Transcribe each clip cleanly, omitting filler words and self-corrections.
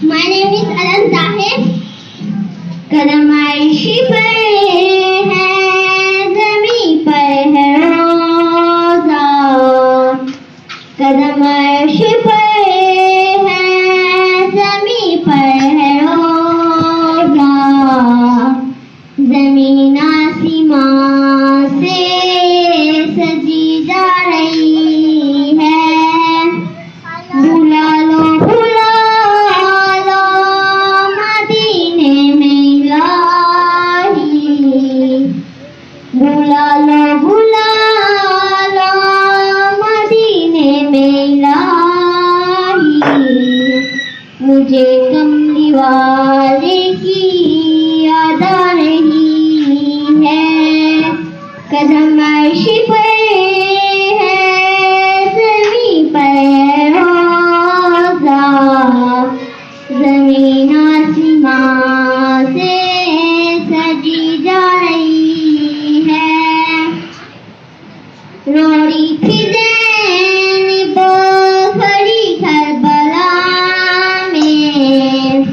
My name is Alan Zahir. कदम अर्शी पर है, ज़मीं पर है रोज़ा। कदम अर्शी पर है, ज़मीं पर है रोज़ा। ज़मीन आसमां से सजी जा रही है। बुला लो मदीने में इलाही। बुला लो मदीने में इलाही। मुझे कमली वाले की याद आ रही है। कदम अर्शी पर है, ज़मीं पर है रोज़ा। ज़मीन आसमां से सजी जा रही है। रोड़ी थी ज़ैनब खड़ी करबला में।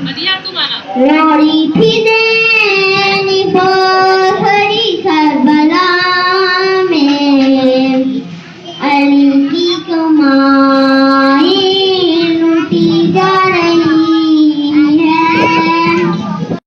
रोड़ी